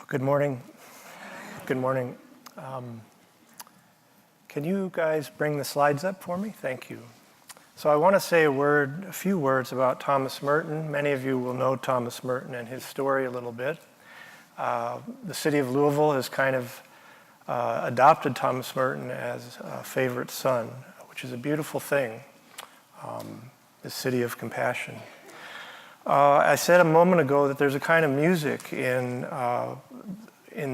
Good morning. Good morning. Can you guys bring the slides up for me? Thank you. So I want to say a few words about Thomas Merton. Many of you will know Thomas Merton and his story a little bit. The city of Louisville has kind of adopted Thomas Merton as a favorite son, which is a beautiful thing, the city of compassion. I said a moment ago that there's a kind of music in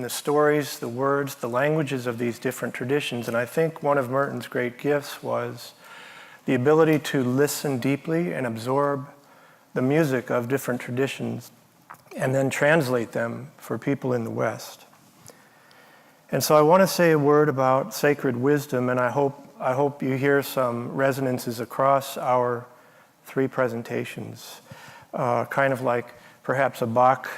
the stories, the words, the languages of these different traditions, and I think one of Merton's great gifts was the ability to listen deeply and absorb the music of different traditions and then translate them for people in the West. And so I want to say a word about sacred wisdom, and I hope you hear some resonances across our three presentations. Kind of like perhaps a Bach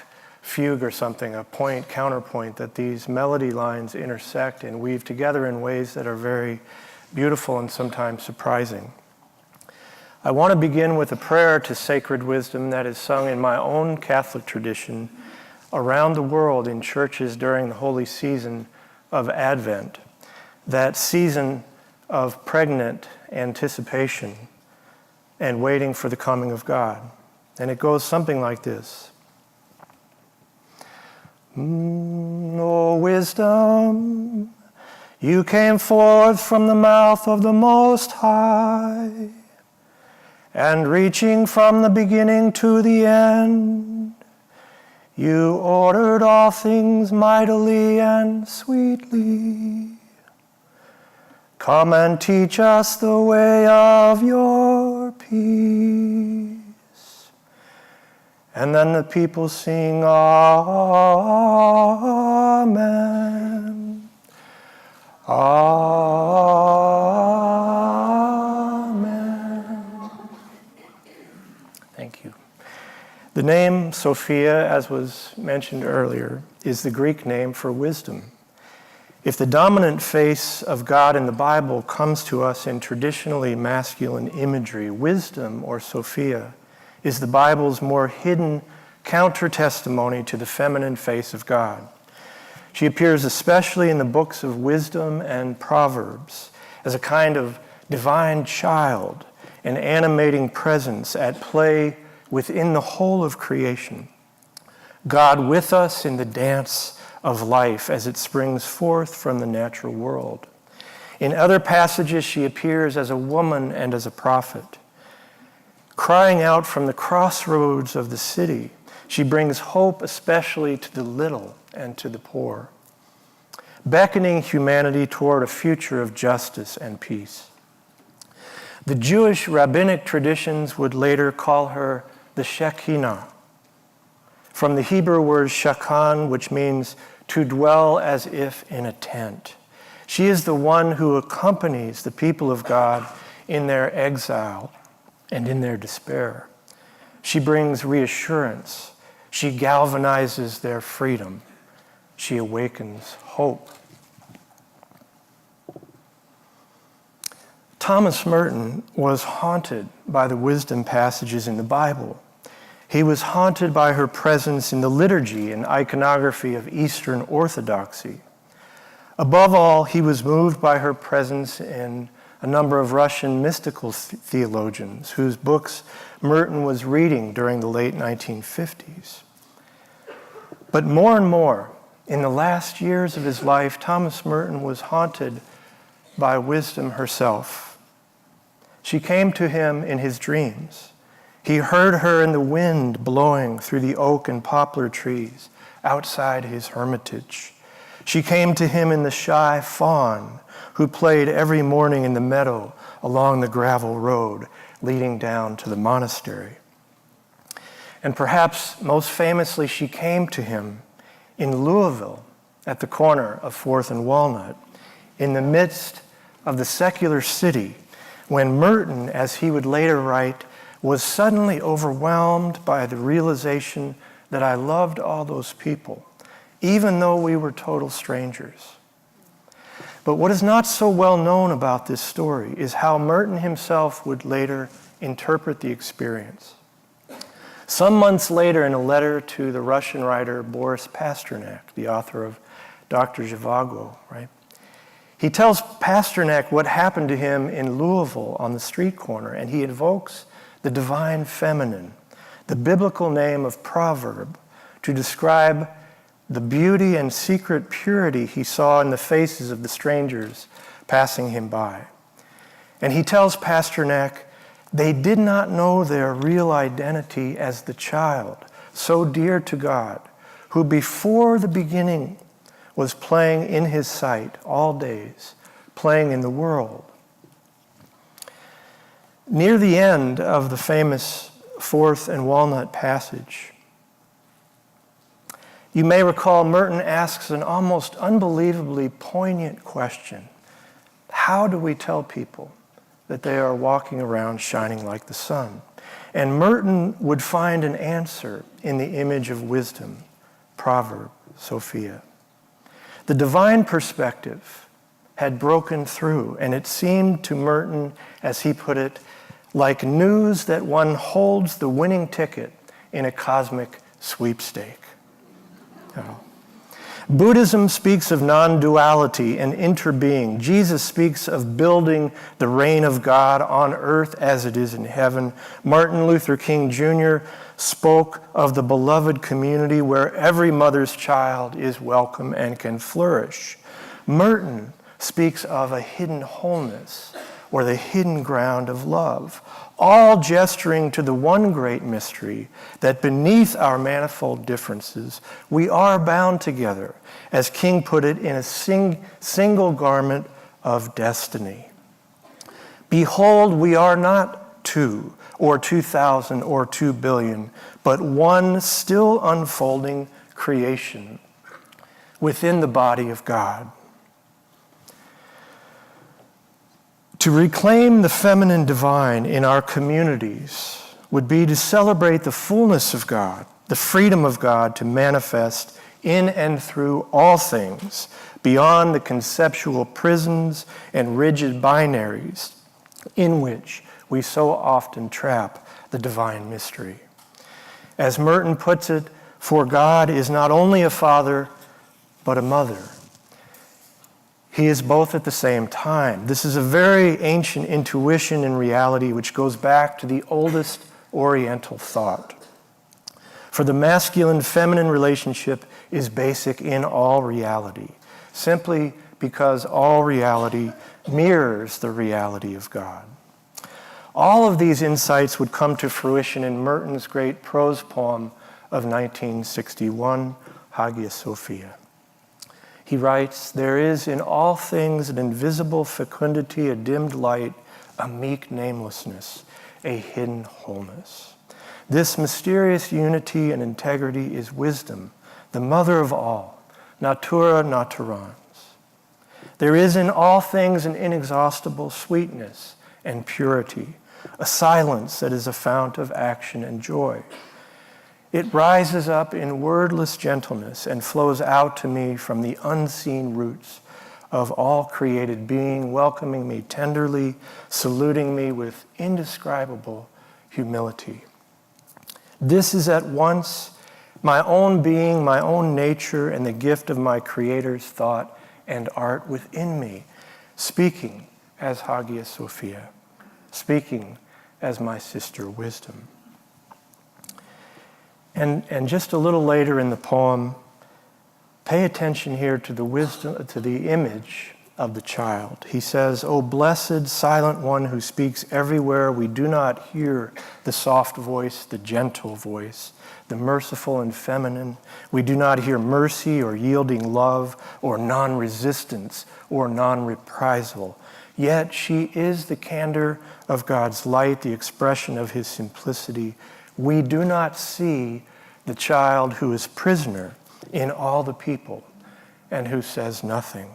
fugue or something, a point, counterpoint, that these melody lines intersect and weave together in ways that are very beautiful and sometimes surprising. I want to begin with a prayer to sacred wisdom that is sung in my own Catholic tradition around the world in churches during the holy season of Advent, that season of pregnant anticipation and waiting for the coming of God. And it goes something like this. O wisdom, you came forth from the mouth of the Most High, and reaching from the beginning to the end, you ordered all things mightily and sweetly. Come and teach us the way of your peace. And then the people sing, Amen. Amen. Thank you. The name Sophia, as was mentioned earlier, is the Greek name for wisdom. If the dominant face of God in the Bible comes to us in traditionally masculine imagery, wisdom, or Sophia, is the Bible's more hidden counter-testimony to the feminine face of God. She appears especially in the books of wisdom and Proverbs as a kind of divine child, an animating presence at play within the whole of creation. God with us in the dance of life as it springs forth from the natural world. In other passages, she appears as a woman and as a prophet. Crying out from the crossroads of the city, she brings hope especially to the little and to the poor, beckoning humanity toward a future of justice and peace. The Jewish rabbinic traditions would later call her the Shekinah, from the Hebrew word shakan, which means to dwell as if in a tent. She is the one who accompanies the people of God in their exile and in their despair. She brings reassurance. She galvanizes their freedom. She awakens hope. Thomas Merton was haunted by the wisdom passages in the Bible. He was haunted by her presence in the liturgy and iconography of Eastern Orthodoxy. Above all, he was moved by her presence in a number of Russian mystical theologians whose books Merton was reading during the late 1950s. But more and more, in the last years of his life, Thomas Merton was haunted by wisdom herself. She came to him in his dreams. He heard her in the wind blowing through the oak and poplar trees outside his hermitage. She came to him in the shy fawn who played every morning in the meadow along the gravel road leading down to the monastery. And perhaps most famously, she came to him in Louisville at the corner of 4th and Walnut, in the midst of the secular city, when Merton, as he would later write, was suddenly overwhelmed by the realization that I loved all those people, even though we were total strangers. But what is not so well known about this story is how Merton himself would later interpret the experience. Some months later, in a letter to the Russian writer Boris Pasternak, the author of Dr. Zhivago, right? He tells Pasternak what happened to him in Louisville on the street corner, and he invokes the divine feminine, the biblical name of proverb, to describe the beauty and secret purity he saw in the faces of the strangers passing him by. And he tells Pasternak, they did not know their real identity as the child, so dear to God, who before the beginning was playing in his sight all days, playing in the world. Near the end of the famous Fourth and Walnut passage, you may recall Merton asks an almost unbelievably poignant question. How do we tell people that they are walking around shining like the sun? And Merton would find an answer in the image of wisdom, proverb, Sophia. The divine perspective had broken through, and it seemed to Merton, as he put it, like news that one holds the winning ticket in a cosmic sweepstake. Oh. Buddhism speaks of non-duality and interbeing. Jesus speaks of building the reign of God on earth as it is in heaven. Martin Luther King Jr. spoke of the beloved community where every mother's child is welcome and can flourish. Merton speaks of a hidden wholeness, or the hidden ground of love, all gesturing to the one great mystery that beneath our manifold differences, we are bound together, as King put it, in a single garment of destiny. Behold, we are not 2 or 2,000 or 2 billion, but one still unfolding creation within the body of God. To reclaim the feminine divine in our communities would be to celebrate the fullness of God, the freedom of God to manifest in and through all things beyond the conceptual prisons and rigid binaries in which we so often trap the divine mystery. As Merton puts it, for God is not only a father, but a mother. He is both at the same time. This is a very ancient intuition in reality which goes back to the oldest Oriental thought. For the masculine-feminine relationship is basic in all reality, simply because all reality mirrors the reality of God. All of these insights would come to fruition in Merton's great prose poem of 1961, Hagia Sophia. He writes, there is in all things an invisible fecundity, a dimmed light, a meek namelessness, a hidden wholeness. This mysterious unity and integrity is wisdom, the mother of all, natura naturans. There is in all things an inexhaustible sweetness and purity, a silence that is a fount of action and joy. It rises up in wordless gentleness and flows out to me from the unseen roots of all created being, welcoming me tenderly, saluting me with indescribable humility. This is at once my own being, my own nature, and the gift of my Creator's thought and art within me, speaking as Hagia Sophia, speaking as my sister wisdom. And just a little later in the poem, pay attention here to the wisdom, to the image of the child. He says, "O blessed silent one who speaks everywhere, we do not hear the soft voice, the gentle voice, the merciful and feminine. We do not hear mercy or yielding love or non-resistance or non-reprisal. Yet she is the candor of God's light, the expression of his simplicity. We do not see the child who is prisoner in all the people and who says nothing."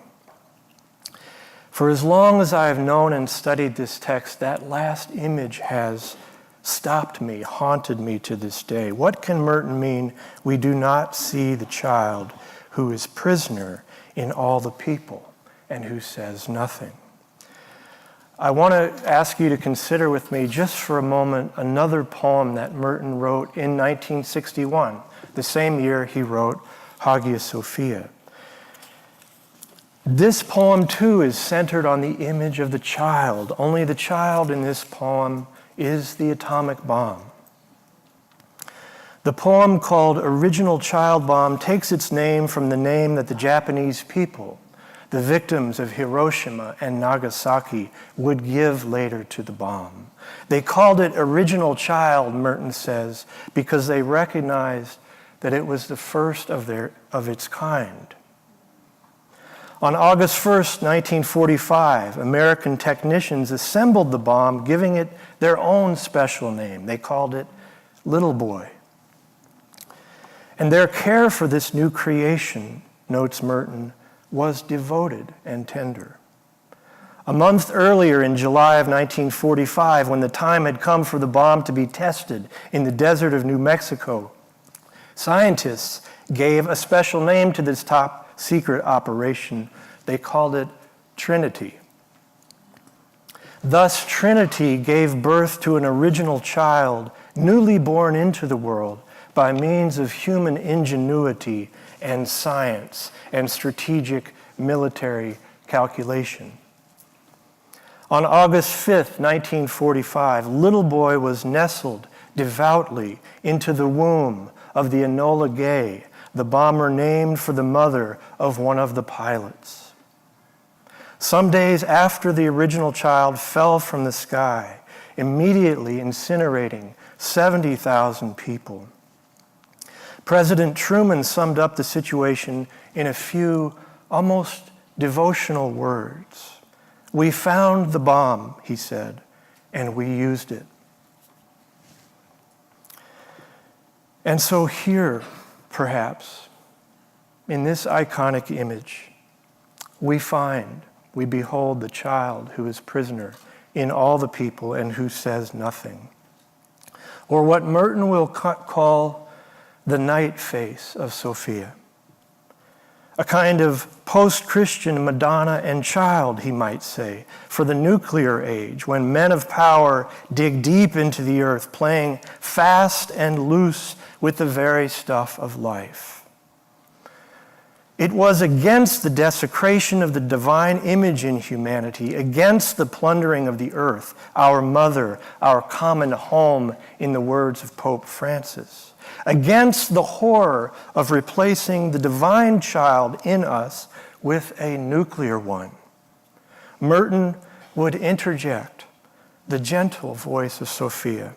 For as long as I have known and studied this text, that last image has stopped me, haunted me to this day. What can Merton mean, we do not see the child who is prisoner in all the people and who says nothing? I want to ask you to consider with me just for a moment another poem that Merton wrote in 1961, the same year he wrote Hagia Sophia. This poem, too, is centered on the image of the child, only the child in this poem is the atomic bomb. The poem, called Original Child Bomb, takes its name from the name that the Japanese people, the victims of Hiroshima and Nagasaki, would give later to the bomb. They called it Original Child, Merton says, because they recognized that it was the first of its kind. On August 1st, 1945, American technicians assembled the bomb, giving it their own special name. They called it Little Boy. And their care for this new creation, notes Merton, was devoted and tender. A month earlier, in July of 1945, when the time had come for the bomb to be tested in the desert of New Mexico, scientists gave a special name to this top secret operation. They called it Trinity. Thus, Trinity gave birth to an original child, newly born into the world by means of human ingenuity and science and strategic military calculation. On August 5th, 1945, Little Boy was nestled devoutly into the womb of the Enola Gay, the bomber named for the mother of one of the pilots. Some days after the original child fell from the sky, immediately incinerating 70,000 people, President Truman summed up the situation in a few almost devotional words. "We found the bomb," he said, "and we used it." And so here, perhaps, in this iconic image, we behold the child who is prisoner in all the people and who says nothing. Or what Merton will call the night face of Sophia. A kind of post-Christian Madonna and child, he might say, for the nuclear age, when men of power dig deep into the earth, playing fast and loose with the very stuff of life. It was against the desecration of the divine image in humanity, against the plundering of the earth, our mother, our common home, in the words of Pope Francis, against the horror of replacing the divine child in us with a nuclear one. Merton would interject the gentle voice of Sophia,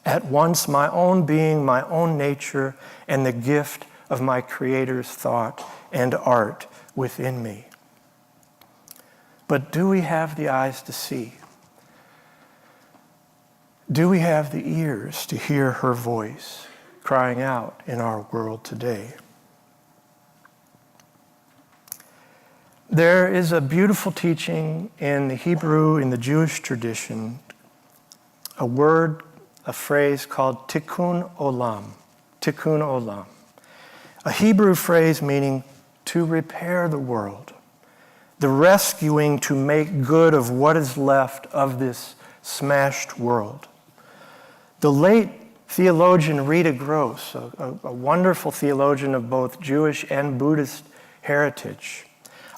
at once my own being, my own nature, and the gift of my Creator's thought and art within me. But do we have the eyes to see? Do we have the ears to hear her voice crying out in our world today? There is a beautiful teaching in the Hebrew, in the Jewish tradition, a phrase called tikkun olam. Tikkun olam. A Hebrew phrase meaning to repair the world, the rescuing to make good of what is left of this smashed world. The late theologian Rita Gross, a wonderful theologian of both Jewish and Buddhist heritage,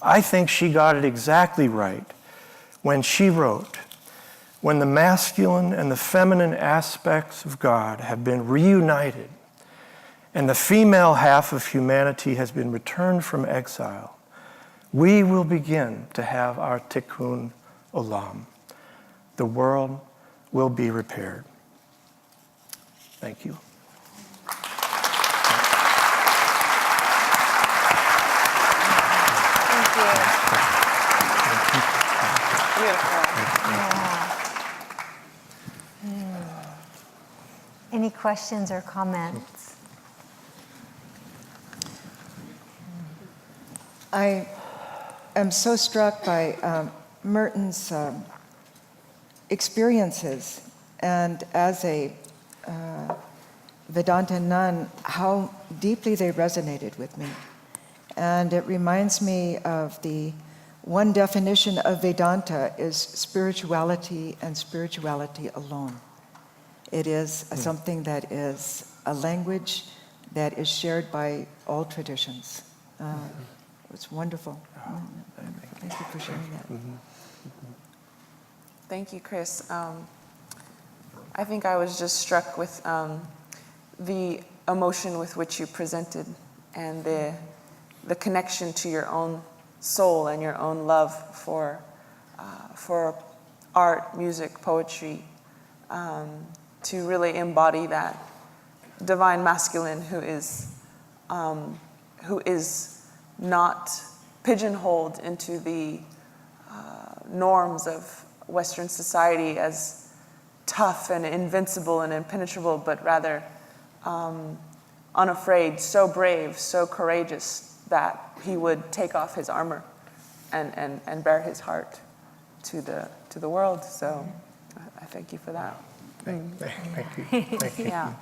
I think she got it exactly right when she wrote, "When the masculine and the feminine aspects of God have been reunited, and the female half of humanity has been returned from exile, we will begin to have our tikkun olam. The world will be repaired." Thank you. Thank you. Beautiful. Any questions or comments? I am so struck by Merton's experiences, and as a Vedanta nun, how deeply they resonated with me. And it reminds me of the one definition of Vedanta is spirituality and spirituality alone. It is something that is a language that is shared by all traditions. It's wonderful. Thank you for sharing that. Thank you, Chris. I think I was just struck with the emotion with which you presented and the connection to your own soul and your own love for art, music, poetry, to really embody that divine masculine who is not pigeonholed into the norms of Western society as tough and invincible and impenetrable, but rather unafraid, so brave, so courageous that he would take off his armor and bare his heart to the world. So I thank you for that. Thank you. Thank you. Yeah.